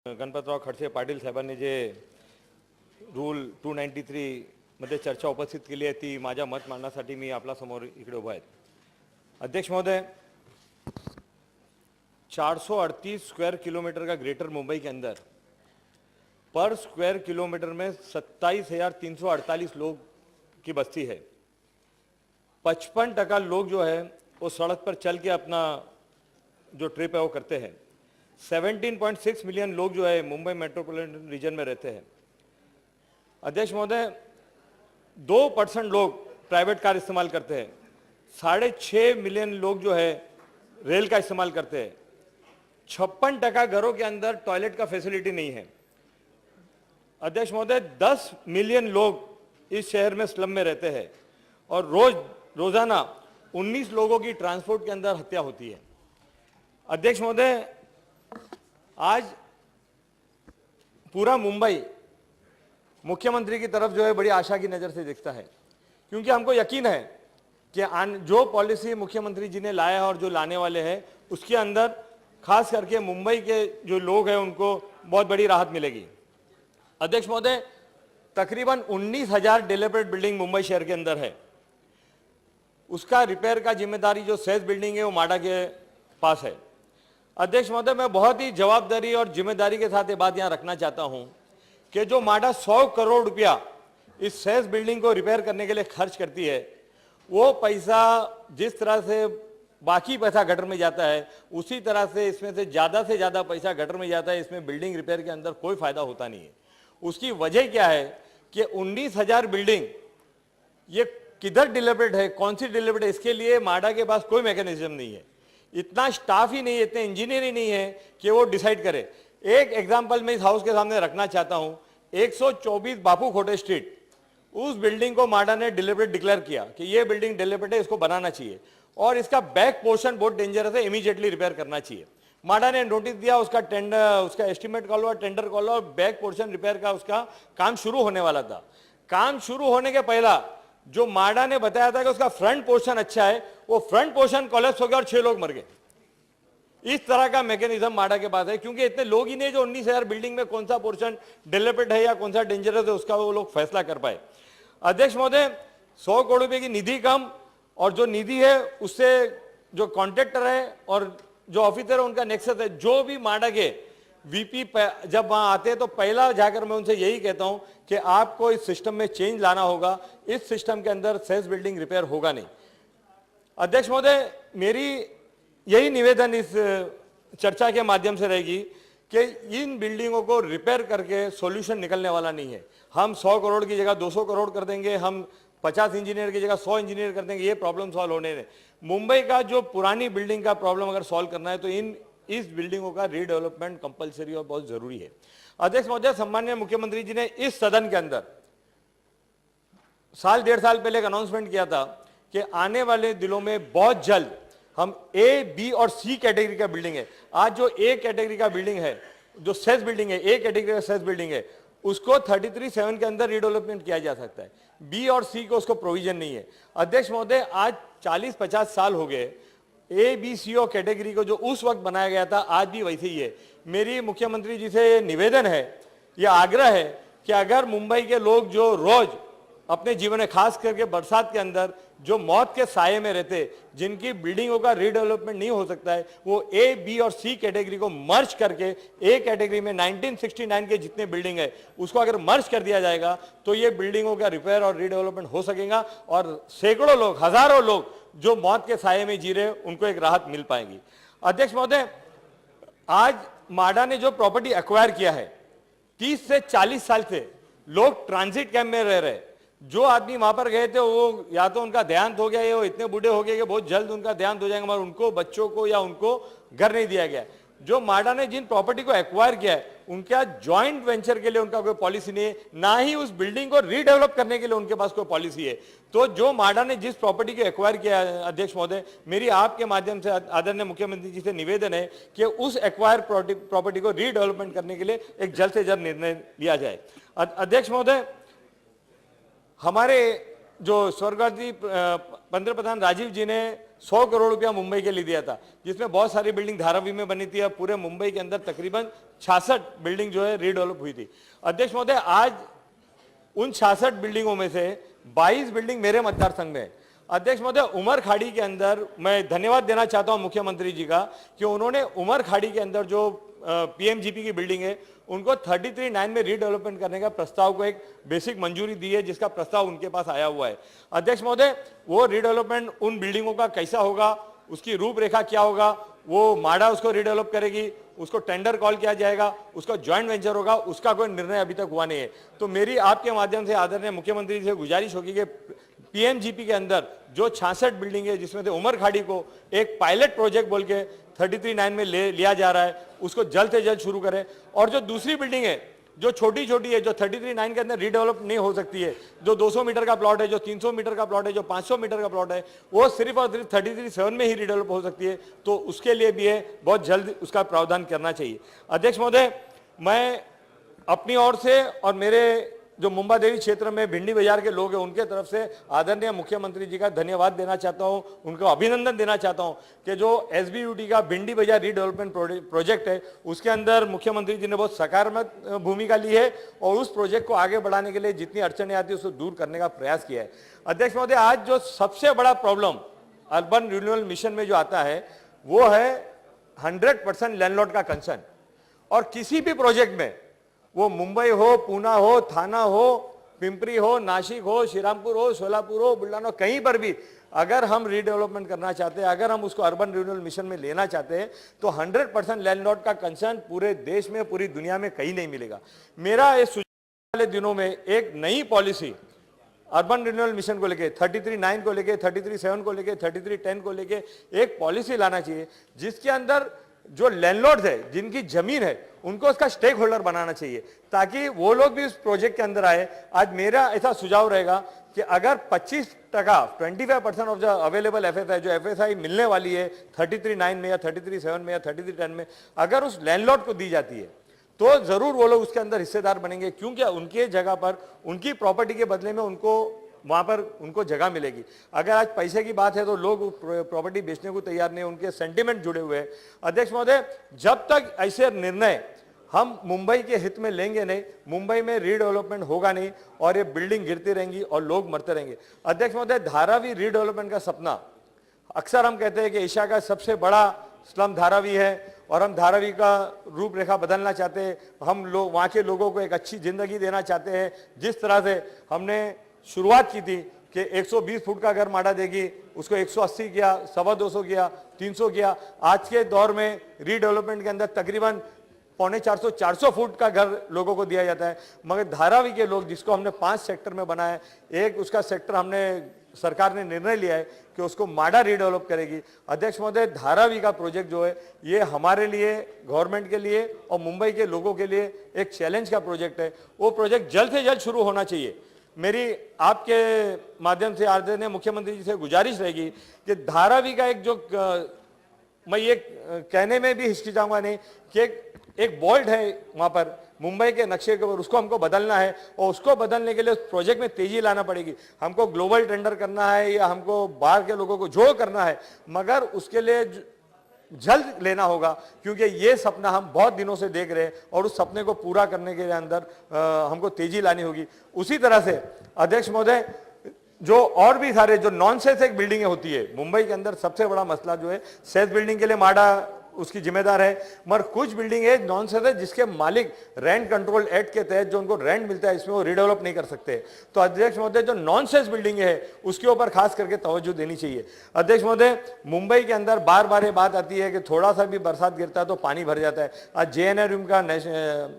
गणपतराव खडसे पाटील साहेबांनी जे रूल 293 मध्ये चर्चा उपस्थित केली आहे ती माझ्या मत मांडण्यासाठी मी आपल्या समोर इकडे उभा आहे। अध्यक्ष महोदय, 438 स्क्वायर किलोमीटर का ग्रेटर मुंबई के अंदर पर स्क्वायर किलोमीटर में 27,348 लोग की बस्ती है। 55% लोग जो है वो सड़क पर चल के अपना जो ट्रिप है वो करते हैं। 17.6 मिलियन लोग जो है मुंबई मेट्रोपॉलिटन रीजन में रहते हैं। अध्यक्ष महोदय, 2% लोग प्राइवेट कार इस्तेमाल करते हैं। 6.5 मिलियन लोग जो है रेल का इस्तेमाल करते हैं। 56% घरों के अंदर टॉयलेट का फैसिलिटी नहीं है। अध्यक्ष महोदय, 10 मिलियन लोग इस शहर में स्लम में रहते हैं और रोजाना 19 लोगों की ट्रांसपोर्ट के अंदर हत्या होती है। अध्यक्ष महोदय, आज पूरा मुंबई मुख्यमंत्री की तरफ जो है बड़ी आशा की नज़र से देखता है, क्योंकि हमको यकीन है कि जो पॉलिसी मुख्यमंत्री जी ने लाया है और जो लाने वाले हैं उसके अंदर खास करके मुंबई के जो लोग हैं उनको बहुत बड़ी राहत मिलेगी। अध्यक्ष महोदय, तकरीबन 19,000 डेवलप्ड बिल्डिंग मुंबई शहर के अंदर है। उसका रिपेयर का जिम्मेदारी जो सेज बिल्डिंग है वो माडा के पास है। अध्यक्ष महोदय, मैं बहुत ही जवाबदारी और जिम्मेदारी के साथ ये बात यहाँ रखना चाहता हूँ कि जो माडा 100 करोड़ रुपया इस सेज बिल्डिंग को रिपेयर करने के लिए खर्च करती है, वो पैसा जिस तरह से बाकी पैसा गटर में जाता है उसी तरह से इसमें से ज़्यादा पैसा गटर में जाता है। इसमें बिल्डिंग रिपेयर के अंदर कोई फायदा होता नहीं है। उसकी वजह क्या है कि 19,000 बिल्डिंग ये किधर डिलीवर्ड है, कौन सी डिलीवर्ड है, इसके लिए माडा के पास कोई मैकेनिज्म नहीं है। इतना स्टाफ ही नहीं है, इतने इंजीनियर ही नहीं है कि वो डिसाइड करे। एक एग्जांपल मैं इस हाउस के सामने रखना चाहता हूं। 124 बापू खोटे स्ट्रीट, उस बिल्डिंग को माडा ने डिलीवरेट डिक्लेयर किया कि ये बिल्डिंग डिलीवरेट है, इसको बनाना चाहिए और इसका बैक पोर्शन बहुत डेंजरस है, इमीडिएटली रिपेयर करना चाहिए। माडा ने नोटिस दिया, उसका टेंडर, उसका एस्टिमेट कॉल हुआ, टेंडर कॉल हुआ और बैक पोर्शन रिपेयर का उसका काम शुरू होने वाला था। काम शुरू होने के पहला जो माडा ने बताया था कि उसका फ्रंट पोर्शन अच्छा है, वो फ्रंट पोर्शन कोलैप्स हो गया और 6 लोग मर गए। इस तरह का मैकेनिज्म माडा के पास है, क्योंकि इतने लोग ही नहीं जो 19,000 बिल्डिंग में कौन सा पोर्शन डेवलप्ड है या कौन सा डेंजरस है उसका वो लोग फैसला कर पाए। अध्यक्ष महोदय, 100 करोड़ रुपए की निधि कम और जो निधि है उससे जो कॉन्ट्रैक्टर है और जो ऑफिसर है उनका नेक्सस है। जो भी माडा के वीपी जब वहां आते हैं तो पहला जाकर मैं उनसे यही कहता हूं कि आपको इस सिस्टम में चेंज लाना होगा। इस सिस्टम के अंदर सेज बिल्डिंग रिपेयर होगा नहीं। अध्यक्ष महोदय, मेरी यही निवेदन इस चर्चा के माध्यम से रहेगी कि इन बिल्डिंगों को रिपेयर करके सॉल्यूशन निकलने वाला नहीं है। हम 100 करोड़ की जगह 200 करोड़ कर देंगे, हम 50 इंजीनियर की जगह 100 इंजीनियर कर देंगे, ये प्रॉब्लम सॉल्व होने नहीं। मुंबई का जो पुरानी बिल्डिंग का प्रॉब्लम अगर सॉल्व करना है तो इस बिल्डिंगों का रीडेवलपमेंट कंपलसरी और बहुत जरूरी है। अध्यक्ष महोदय, सम्माननीय मुख्यमंत्री जी ने इस सदन के अंदर साल 1.5 साल पहले एक अनाउंसमेंट किया था कि आने वाले दिनों में बहुत जल्द हम ए, बी और सी कैटेगरी का बिल्डिंग है। आज जो ए कैटेगरी का बिल्डिंग है, जो सेज बिल्डिंग है, ए कैटेगरी का सेज बिल्डिंग है, उसको 33(7) के अंदर रीडेवलपमेंट किया जा सकता है। बी और सी को उसको प्रोविजन नहीं है। अध्यक्ष महोदय, आज 40-50 साल हो गए, ए, बी, सी और कैटेगरी को जो उस वक्त बनाया गया था आज भी वैसे ही है। मेरी मुख्यमंत्री जी से निवेदन है, यह आग्रह है कि अगर मुंबई के लोग जो रोज अपने जीवन में खास करके बरसात के अंदर जो मौत के साये में रहते, जिनकी बिल्डिंगों का रीडेवलपमेंट नहीं हो सकता है, वो ए, बी और सी कैटेगरी को मर्ज करके ए कैटेगरी में 1969 के जितने बिल्डिंग है उसको अगर मर्ज कर दिया जाएगा तो ये बिल्डिंगों का रिपेयर और रीडेवलपमेंट हो सकेगा और सैकड़ों लोग, हजारों लोग जो मौत के साये में जी रहे उनको एक राहत मिल पाएगी। अध्यक्ष महोदय, आज माडा ने जो प्रॉपर्टी एक्वायर किया है, 30 से 40 साल से लोग ट्रांजिट कैंप में रह रहे। जो आदमी वहां पर गए थे वो या तो उनका देहांत हो गया या वो इतने बूढ़े हो गए कि बहुत जल्द उनका देहांत हो जाएगा, मगर उनको, बच्चों को या उनको घर नहीं दिया गया। जो माडा ने जिन प्रॉपर्टी को एक्वायर किया है उनका ज्वाइंट वेंचर के लिए उनका कोई पॉलिसी नहीं है, ना ही उस बिल्डिंग को रीडेवलप करने के लिए उनके पास कोई पॉलिसी है। तो जो माडा ने जिस प्रॉपर्टी को एक्वायर किया है, अध्यक्ष महोदय, मेरी आपके माध्यम से आदरणीय मुख्यमंत्री जी से निवेदन है कि उस एक्वायर प्रॉपर्टी को रीडेवलपमेंट करने के लिए एक जल्द से जल्द निर्णय लिया जाए। अध्यक्ष महोदय, हमारे जो स्वर्गीय पंद्रह प्रधान राजीव जी ने 100 करोड़ रुपया मुंबई के लिए दिया था, जिसमें बहुत सारी बिल्डिंग धारावी में बनी थी। अब पूरे मुंबई के अंदर तकरीबन 66 बिल्डिंग जो है रीडेवलप हुई थी। अध्यक्ष महोदय, आज उन 66 बिल्डिंगों में से 22 बिल्डिंग मेरे मतदार संघ में है। अध्यक्ष महोदय, उमर खाड़ी के अंदर मैं धन्यवाद देना चाहता हूं मुख्यमंत्री जी का कि उन्होंने उमर खाड़ी के अंदर जो पीएमजीपी की बिल्डिंग है उनको 33/9 में रीडेवलपमेंट करने का प्रस्ताव को एक बेसिक मंजूरी दी है, जिसका प्रस्ताव उनके पास आया हुआ है। अध्यक्ष महोदय, वो रीडेवलपमेंट उन बिल्डिंगों का कैसा होगा, उसकी रूपरेखा क्या होगा, वो माडा उसको रीडेवलप करेगी, उसको टेंडर कॉल किया जाएगा, उसका ज्वाइंट वेंचर होगा, उसका कोई निर्णय अभी तक हुआ नहीं है। तो मेरी आपके माध्यम से आदरणीय मुख्यमंत्री जी से गुजारिश होगी कि पीएमजीपी के अंदर जो 66 बिल्डिंग है, जिसमें से उमर खाड़ी को एक पायलट प्रोजेक्ट बोल के 33/9 में लिया जा रहा है, उसको जल्द से जल्द शुरू करें। और जो दूसरी बिल्डिंग है जो छोटी छोटी है, जो 33/9 के अंदर रीडेवलप नहीं हो सकती है, जो 200 मीटर का प्लॉट है, जो 300 मीटर का प्लॉट है, जो 500 मीटर का प्लॉट है, वो सिर्फ और सिर्फ 33/7 में ही रीडेवलप हो सकती है। तो उसके लिए भी है बहुत जल्द उसका प्रावधान करना चाहिए। अध्यक्ष महोदय, मैं अपनी ओर से और मेरे जो मुंबा देवी क्षेत्र में भिंडी बाजार के लोग हैं उनके तरफ से आदरणीय मुख्यमंत्री जी का धन्यवाद देना चाहता हूं, उनको अभिनंदन देना चाहता हूं कि जो एसबीयूटी का भिंडी बाजार रीडेवलपमेंट प्रोजेक्ट है उसके अंदर मुख्यमंत्री जी ने बहुत सकारात्मक भूमिका ली है और उस प्रोजेक्ट को आगे बढ़ाने के लिए जितनी अड़चनें आती है उसको दूर करने का प्रयास किया है। अध्यक्ष महोदय, आज जो सबसे बड़ा प्रॉब्लम अर्बन रिन्यूअल मिशन में जो आता है वो है 100% लैंडलॉर्ड का कंसर्न। और किसी भी प्रोजेक्ट में, वो मुंबई हो, पूना हो, थाना हो, पिंपरी हो, नासिक हो, श्रीरामपुर हो, सोलापुर हो, बुल्ढाना, कहीं पर भी अगर हम रीडेवलपमेंट करना चाहते हैं, अगर हम उसको अर्बन रिन्यूअल मिशन में लेना चाहते हैं, तो 100% लैंडलॉर्ड का कंसर्न पूरे देश में, पूरी दुनिया में कहीं नहीं मिलेगा। मेरा इस सुझाव वाले दिनों में एक नई पॉलिसी अर्बन रिन्यूअल मिशन को लेके, 33/9 को लेके, 33/7 को लेके, 33/10 को लेके एक पॉलिसी लाना चाहिए, जिसके अंदर जो लैंडलॉर्ड्स है, जिनकी जमीन है, उनको उसका स्टेक होल्डर बनाना चाहिए, ताकि वो लोग भी उस प्रोजेक्ट के अंदर आए। आज मेरा ऐसा सुझाव रहेगा कि अगर 25%, 25% ऑफ द अवेलेबल एफएसआई, जो एफएसआई मिलने वाली है 33/9 में या 33/7 में या 33/10 में, अगर उस लैंडलॉर्ड को दी जाती है तो जरूर वो लोग उसके अंदर हिस्सेदार बनेंगे, क्योंकि उनके जगह पर, उनकी प्रॉपर्टी के बदले में उनको वहां पर उनको जगह मिलेगी। अगर आज पैसे की बात है तो लोग प्रॉपर्टी बेचने को तैयार नहीं, उनके सेंटिमेंट जुड़े हुए हैं। अध्यक्ष महोदय, जब तक ऐसे निर्णय हम मुंबई के हित में लेंगे नहीं, मुंबई में रीडेवलपमेंट होगा नहीं और ये बिल्डिंग गिरती रहेंगी और लोग मरते रहेंगे। अध्यक्ष महोदय, धारावी रीडेवलपमेंट का सपना, अक्सर हम कहते हैं कि एशिया का सबसे बड़ा स्लम धारावी है और हम धारावी का रूपरेखा बदलना चाहते हैं। हम लोग वहाँ के लोगों को एक अच्छी जिंदगी देना चाहते हैं। जिस तरह से हमने शुरुआत की थी कि 120 फुट का घर माडा देगी, उसको 180 किया, 225 किया, 300 किया। आज के दौर में रीडेवलपमेंट के अंदर तकरीबन 350-400 फुट का घर लोगों को दिया जाता है। मगर धारावी के लोग, जिसको हमने 5 सेक्टर में बनाया, एक उसका सेक्टर हमने, सरकार ने निर्णय लिया है कि उसको माडा रीडेवलप करेगी। अध्यक्ष महोदय, धारावी का प्रोजेक्ट जो है ये हमारे लिए, गवर्नमेंट के लिए और मुंबई के लोगों के लिए एक चैलेंज का प्रोजेक्ट है। वो प्रोजेक्ट जल्द से जल्द शुरू होना चाहिए। मेरी आपके माध्यम से आदरणीय मुख्यमंत्री जी से गुजारिश रहेगी कि धारावी का एक जो, मैं ये कहने में भी हिचकिचाऊंगा नहीं कि एक बोल्ट है वहां पर मुंबई के नक्शे के ऊपर, उसको हमको बदलना है और उसको बदलने के लिए उस प्रोजेक्ट में तेजी लाना पड़ेगी। हमको ग्लोबल टेंडर करना है या हमको बाहर के लोगों को जो करना है, मगर उसके लिए जल्द लेना होगा, क्योंकि ये सपना हम बहुत दिनों से देख रहे हैं और उस सपने को पूरा करने के अंदर हमको तेजी लानी होगी। उसी तरह से अध्यक्ष महोदय, जो और भी सारे जो नॉन सेल्स एक बिल्डिंगें होती है मुंबई के अंदर, सबसे बड़ा मसला जो है सेल्स बिल्डिंग के लिए माडा उसकी जिम्मेदार है, मगर कुछ बिल्डिंग है नॉन सेल्स है जिसके मालिक रेंट कंट्रोल एक्ट के तहत जो उनको रेंट मिलता है, इसमें वो रीडेवलप नहीं कर सकते। तो अध्यक्ष महोदय, जो नॉन सेल्स बिल्डिंग है उसके ऊपर खास करके तवज्जो देनी चाहिए। अध्यक्ष महोदय, मुंबई के अंदर बार बार ये बात आती है कि थोड़ा सा भी बरसात गिरता है तो पानी भर जाता है। आज जेएनआरएम का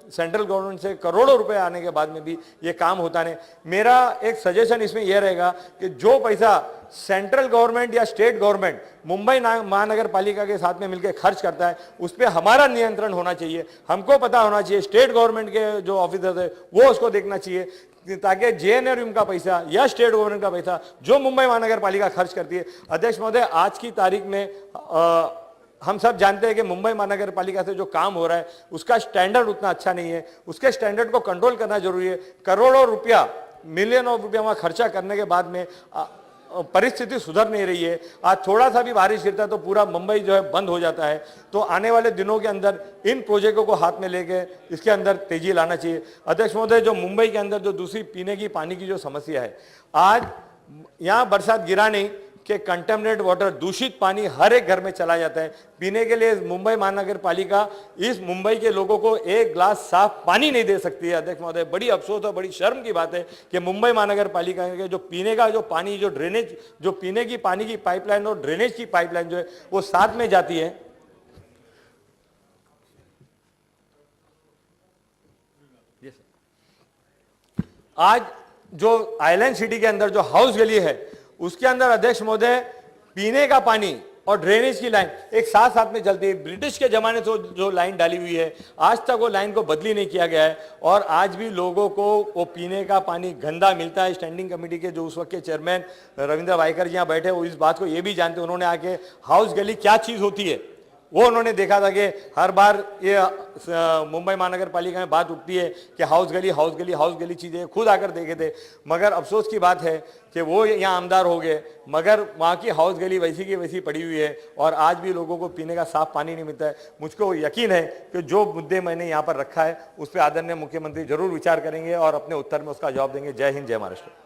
सेंट्रल गवर्नमेंट से करोड़ों रुपए आने के बाद में भी ये काम होता नहीं। मेरा एक सजेशन इसमें यह रहेगा कि जो पैसा सेंट्रल गवर्नमेंट या स्टेट गवर्नमेंट मुंबई महानगर पालिका के साथ में मिलकर खर्च करता है, उस पर हमारा नियंत्रण होना चाहिए। हमको पता होना चाहिए, स्टेट गवर्नमेंट के जो ऑफिसर्स है वो उसको देखना चाहिए, ताकि जेएनआरएम का पैसा या स्टेट गवर्नमेंट का पैसा जो मुंबई महानगर पालिका खर्च करती है। अध्यक्ष महोदय, आज की तारीख में हम सब जानते हैं कि मुंबई महानगर पालिका से जो काम हो रहा है उसका स्टैंडर्ड उतना अच्छा नहीं है। उसके स्टैंडर्ड को कंट्रोल करना जरूरी है। करोड़ों रुपया, मिलियन ऑफ रुपया वहां खर्चा करने के बाद में परिस्थिति सुधर नहीं रही है। आज थोड़ा सा भी बारिश गिरता है तो पूरा मुंबई जो है बंद हो जाता है। तो आने वाले दिनों के अंदर इन प्रोजेक्टों को हाथ में लेके इसके अंदर तेजी लाना चाहिए। अध्यक्ष महोदय, जो मुंबई के अंदर जो दूसरी पीने की पानी की जो समस्या है, आज यहाँ बरसात गिरा नहीं कि कंटेमिनेट वाटर, दूषित पानी हर एक घर में चला जाता है पीने के लिए। मुंबई महानगर पालिका इस मुंबई के लोगों को एक ग्लास साफ पानी नहीं दे सकती है। अध्यक्ष महोदय, बड़ी अफसोस और बड़ी शर्म की बात है कि मुंबई महानगर पालिका के जो पीने का जो पानी, जो ड्रेनेज, जो पीने की पानी की पाइपलाइन और ड्रेनेज की पाइपलाइन जो है वो साथ में जाती है। आज जो आइलैंड सिटी के अंदर जो हाउस गली है उसके अंदर अध्यक्ष महोदय पीने का पानी और ड्रेनेज की लाइन एक साथ साथ में चलती है। ब्रिटिश के जमाने से जो लाइन डाली हुई है आज तक वो लाइन को बदली नहीं किया गया है और आज भी लोगों को वो पीने का पानी गंदा मिलता है। स्टैंडिंग कमेटी के जो उस वक्त के चेयरमैन रविंद्र वाइकर जी यहाँ बैठे, वो इस बात को ये भी जानते, उन्होंने आके हाउस गली क्या चीज होती है वो उन्होंने देखा था कि हर बार ये मुंबई महानगर पालिका में बात उठती है कि हाउस गली चीजें खुद आकर देखे थे। मगर अफसोस की बात है कि वो यहाँ आमदार हो गए मगर वहाँ की हाउस गली वैसी की वैसी पड़ी हुई है और आज भी लोगों को पीने का साफ पानी नहीं मिलता है। मुझको यकीन है कि जो मुद्दे मैंने यहाँ पर रखा है उस पर आदरणीय मुख्यमंत्री जरूर विचार करेंगे और अपने उत्तर में उसका जवाब देंगे। जय हिंद, जय महाराष्ट्र।